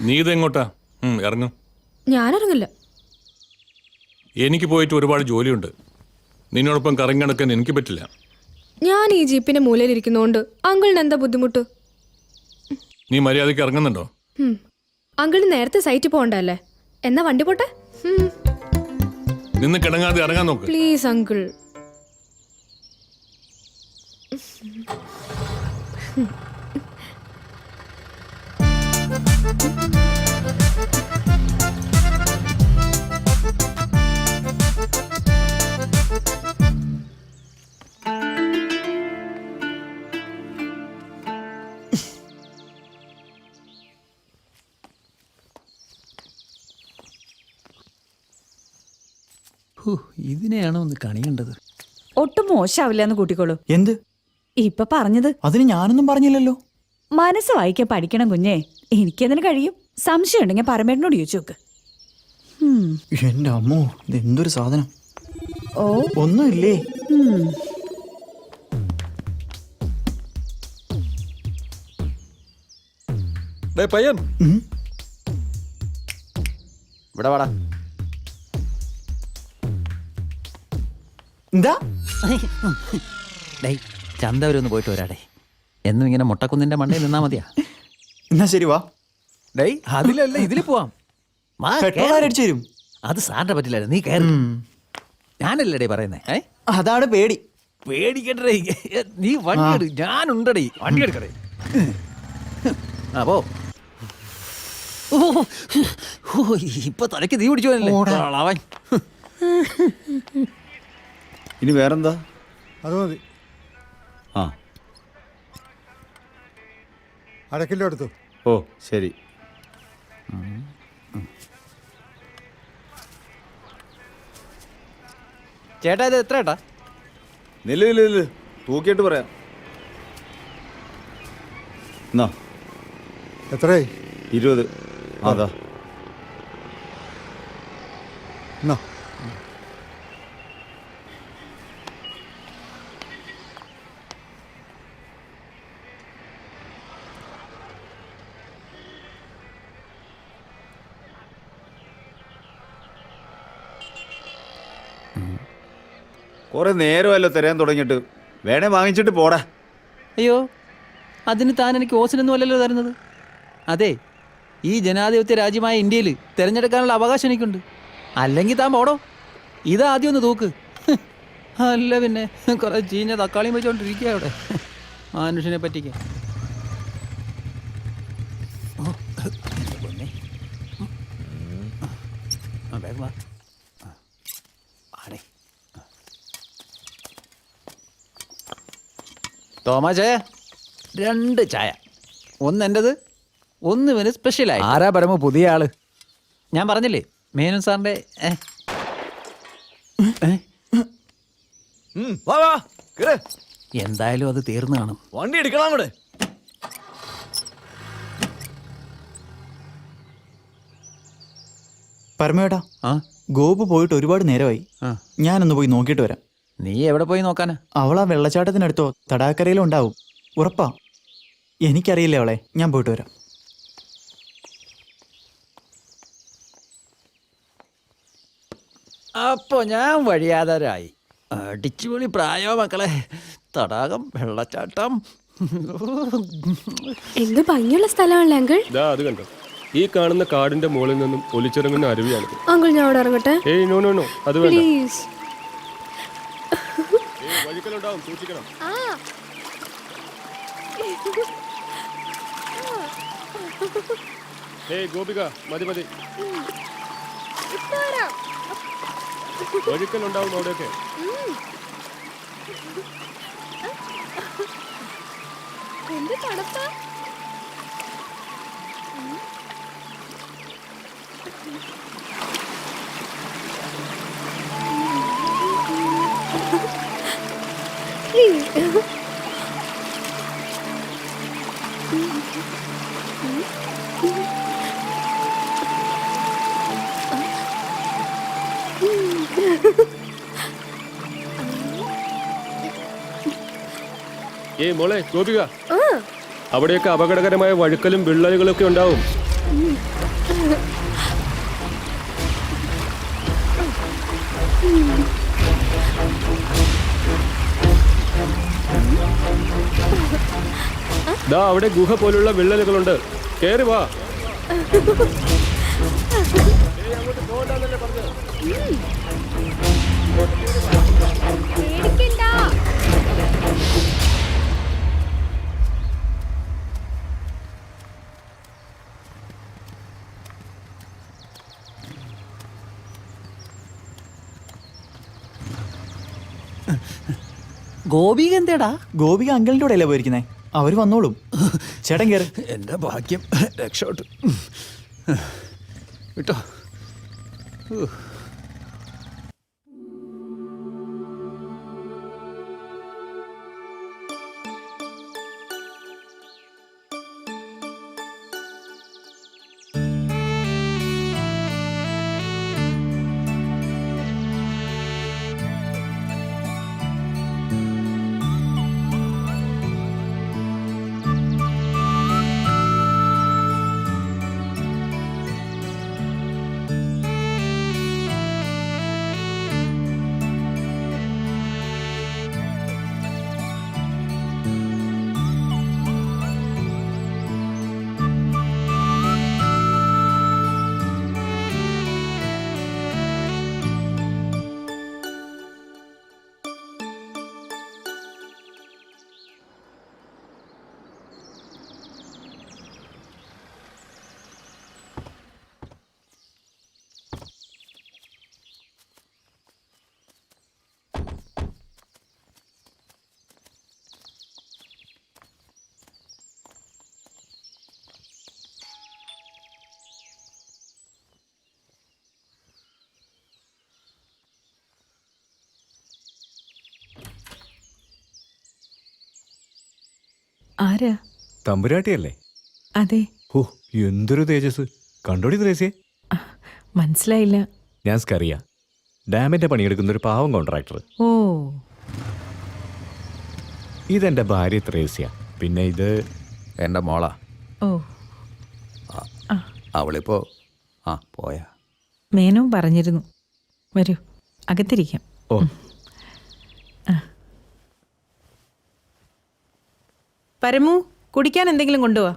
നീ ഇതെങ്ങോട്ടാ? ഇറങ്ങും. ഞാനിറങ്ങില്ല. എനിക്ക് പോയിട്ട് ഒരുപാട് ജോലിയുണ്ട്. നിന്നോടൊപ്പം കറങ്ങി നടക്കാൻ എനിക്ക് പറ്റില്ല. ഞാൻ ഈ ജീപ്പിന്റെ മൂലയിലിരിക്കുന്നോണ്ട് അങ്കിളിന് എന്താ ബുദ്ധിമുട്ട്? നീ മര്യാദയ്ക്ക് ഇറങ്ങുന്നുണ്ടോ? അങ്കിളിന് നേരത്തെ സൈറ്റ് പോകണ്ടല്ലേ? എന്നാ വണ്ടി പോട്ടെ. നിന്ന് കിടങ്ങാതെ ഇറങ്ങാൻ നോക്ക്. Please uncle. ഇതിനെയാണോ ഒന്ന് കണിയേണ്ടത്? ഒട്ടും മോശമാവില്ല എന്ന് കൂട്ടിക്കോളൂ. എന്ത് ഇപ്പൊ പറഞ്ഞത്? അതിന് ഞാനൊന്നും പറഞ്ഞില്ലല്ലോ. മനസ്സ് വായിക്കാൻ പഠിക്കണം കുഞ്ഞേ. എനിക്കതിന് കഴിയും. സംശയം ഉണ്ടെങ്കിൽ പരമേട്ടനോട് ചോദിച്ചു നോക്ക്. എന്റെ അമ്മോ, ഇതെന്തൊരു സാധനം. ഓ, ഒന്നുമില്ലേ? പയ്യൻ ഇവിടെ വാടാ. എന്താ? ചന്ത വരെ ഒന്ന് പോയിട്ട് വരാടേ. എന്നും ഇങ്ങനെ മുട്ടക്കുന്നിന്റെ മണ്ടയിൽ നിന്നാ മതിയാ? എന്നാ ശരി, വാ. അതിലല്ല, ഇതില് പോവാം. പെട്രോൾ ആരടിച്ചു തരും? അത് സാറിന്റെ പറ്റില്ലായിരുന്നു, നീ കയറി. ഞാനല്ലേ പറയുന്നേ. അതാണ് പേടി. പേടിക്കണ്ടേ, നീ വണ്ടി എടു. ഞാനുണ്ടടേ, വണ്ടി എടുക്കടേ. പോ. ഇപ്പൊ തലയ്ക്ക് തീ പിടിച്ചോല്ലേ അവൻ. ഇനി വേറെന്താ? അത് മതി. ആ, 1/2 കിലോ എടുത്തു. ഓ ശരി. ചേട്ടാ ഇത് എത്ര ഏട്ടാ? നില്ല് തൂക്കിയിട്ട് പറയാം. എന്നാ എത്രയായി? 20. അതാ എന്നാ കുറെ നേരമല്ലോ തരാൻ തുടങ്ങിയിട്ട്. വേണേ വാങ്ങിച്ചിട്ട് പോടാ. അയ്യോ, അതിന് താൻ എനിക്ക് ഓസിനൊന്നും അല്ലല്ലോ തരുന്നത്. അതെ, ഈ ജനാധിപത്യ രാജ്യമായ ഇന്ത്യയിൽ തിരഞ്ഞെടുക്കാനുള്ള അവകാശം എനിക്കുണ്ട്. അല്ലെങ്കിൽ താൻ പോടോ. ഇതാദ്യം ഒന്ന് തൂക്ക്. അല്ല പിന്നെ കുറെ ചീഞ്ഞ തക്കാളിയും വെച്ചോണ്ടിരിക്കുക അവിടെ മനുഷ്യനെ പറ്റിക്കാൻ. വേഗം വാ. തോമാ ചായ 2 ചായ. ഒന്ന് എൻ്റെത്, ഒന്ന് ഇവന് സ്പെഷ്യലായി. ആരാ പരമ പുതിയ ആള്? ഞാൻ പറഞ്ഞില്ലേ, മേനോൻ സാറിന്റെ. എന്തായാലും അത് തീർന്നു കാണും. വണ്ടി എടുക്കണം അവിടെ. പരമേട്ടാ, ഗോപു പോയിട്ട് ഒരുപാട് നേരമായി. ഞാനൊന്ന് പോയി നോക്കിയിട്ട് വരാം. നീ എവിടെ പോയി നോക്കാനാ? അവളാ വെള്ളച്ചാട്ടത്തിനടുത്തോ തടാക്കരയിലോ ഉണ്ടാവും, ഉറപ്പാ. എനിക്കറിയില്ല അവളെ. ഞാൻ പോയിട്ട് വരാം. അപ്പോ ഞാൻ വഴിയാതാരായി. അടിച്ചുപൊളി പ്രായോ മക്കളെ. തടാകം, വെള്ളച്ചാട്ടം. എന്ത് ഭംഗിയുള്ള സ്ഥലമാണല്ലേ അങ്കിൾ. അത് കണ്ടോ, ഈ കാണുന്ന കാടിന്റെ മുകളിൽ നിന്നും ഒലിച്ചിറങ്ങുന്ന അരുവിയാണ്. അങ്കിൾ ഞാൻ അവിടെ ഇറങ്ങട്ടെ? ഏയ് നോ നോ നോ, അത് വേണ്ട. പ്ലീസ്. വഴിക്കലുണ്ടാവും, സൂക്ഷിക്കണം. ഏയ് ഗോപിക, മതി മതി. വഴിക്കലുണ്ടാവും അവിടെയൊക്കെ. എന്ത് തണുപ്പാ. മോളെ ഗോപിക, അവിടെയൊക്കെ അപകടകരമായ വഴുക്കലും വിള്ളലുകളൊക്കെ ഉണ്ടാവും. ദാ അവിടെ ഗുഹ പോലുള്ള വിള്ളലുകളുണ്ട്. കേറി വാ. ഗോപിക എന്തേടാ? ഗോപിക അങ്കിളിൻ്റെ കൂടെ അല്ലേ പോയിരിക്കുന്നേ? അവർ വന്നോളും. ചേട്ടൻ കയറി. എൻ്റെ ഭാഗ്യം രക്ഷപ്പെട്ടു. വിട്ടോ. ആരാ? തമ്പുരാട്ടിയല്ലേ? അതെ. ഓ, എന്തൊരു തേജസ്! കണ്ടോടി ത്രേസ്യേ? മനസ്സിലായില്ല. ഞാൻ സ്കറിയ, ഡാമിന്റെ പണിയെടുക്കുന്ന ഒരു പാവം കോൺട്രാക്ടർ. ഓ, ഇതെന്റെ ഭാര്യ ത്രേസ്യ. പിന്നെ ഇത് എൻ്റെ മോളാ. ഓ. അവളിപ്പോ പോയാ. മേനോൻ പറഞ്ഞിരുന്നു. വരൂ, അകത്തിരിക്കാം. ഓ, പരമു, കുടിക്കാൻ എന്തെങ്കിലും കൊണ്ടുപോവാ.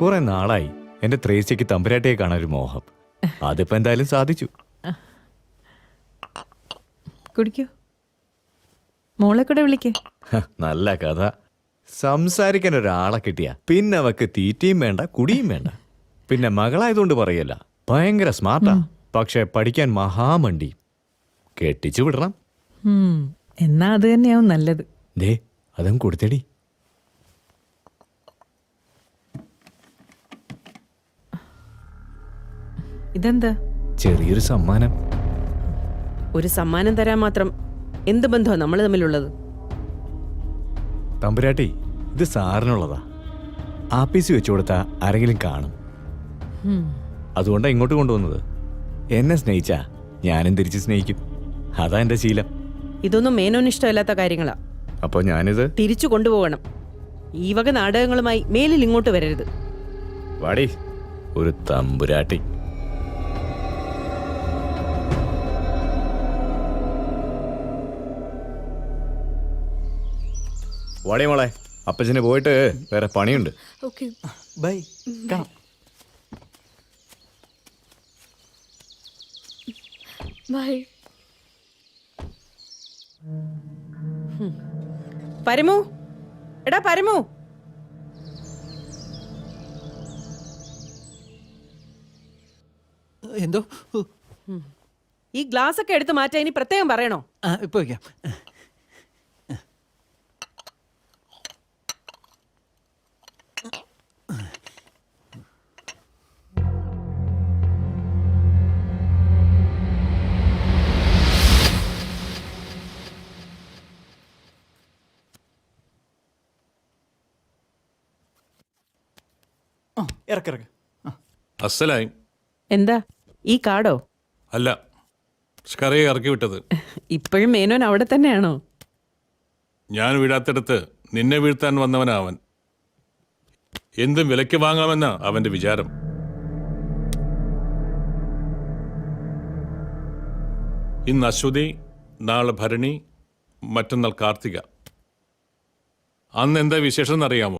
കുറെ നാളായി എന്റെ ത്രേസ്യക്ക് തമ്പുരാട്ടിയെ കാണാൻ ഒരു മോഹം. അതിപ്പോ എന്തായാലും സാധിച്ചു. കുടിക്കൂ. മോളെ കൂടെ വിളിക്കേ. നല്ല കഥ. സംസാരിക്കാൻ ഒരാളെ കിട്ടിയ പിന്നെ അവക്ക് തീറ്റയും വേണ്ട കുടിയും വേണ്ട. പിന്നെ മകളായതുകൊണ്ട് പറയല്ല, ഭയങ്കര സ്മാർട്ടാ. പക്ഷെ പഠിക്കാൻ മഹാമണ്ടി. കെട്ടിച്ചു വിടണം. എന്നാ അത് തന്നെയാവും നല്ലത്. ദേ, അതും കൊടുത്തടി. ഇതെന്താ? ചെറിയൊരു സമ്മാനം. ഒരു സമ്മാനം തരാൻ മാത്രം എന്ത് ബന്ധമാണ് നമ്മൾ തമ്മിലുള്ളത്? തമ്പുരാട്ടി, ഇത് സാറിനുള്ളതാ. ആപ്പീസ് വെച്ചു കൊടുത്താ ആരെങ്കിലും കാണും. അതുകൊണ്ടാണ് ഇങ്ങോട്ട് കൊണ്ടുവന്നത്. എന്നെ സ്നേഹിച്ചാ ഞാനും തിരിച്ച് സ്നേഹിക്കും. അതാ എന്റെ ശീലം. ഇതൊന്നും മേനോന് ഇഷ്ടമല്ലാത്ത കാര്യങ്ങളാ. അപ്പൊ ഞാനിത് തിരിച്ചു കൊണ്ടുപോകണം. ഈ വക നാടകങ്ങളുമായി മേലിൽ ഇങ്ങോട്ട് വരരുത്. വാടി, ഒരു തമ്പുരാട്ടി. വാടി മോളെ, അപ്പച്ചന് പോയിട്ട് വേറെ പണിയുണ്ട്. ഓക്കെ, ബൈ, കാണാം. ബൈ. പരമു, എടാ പരമു. എന്തോ? ഈ ഗ്ലാസ് ഒക്കെ എടുത്ത് മാറ്റാൻ ഇനി പ്രത്യേകം പറയണോ? ഇപ്പൊ വയ്ക്കാം. ഇറക്കിറക്ക്. അസലായി. എന്താ? ഈ കാടോ? അല്ല, സ്കറിയെ ഇറക്കി വിട്ടത്. ഇപ്പോഴും മേനോൻ അവിടെ തന്നെയാണോ? ഞാൻ വീഴാത്തിടത്ത് നിന്നെ വീഴ്ത്താൻ വന്നവനാ അവൻ. എന്തും വിലയ്ക്ക് വാങ്ങാമെന്നാ അവന്റെ വിചാരം. ഇന്ന് അശ്വതി, നാളെ ഭരണി, മറ്റന്നാൾ കാർത്തിക. അന്ന് എന്താ വിശേഷം എന്നറിയാമോ?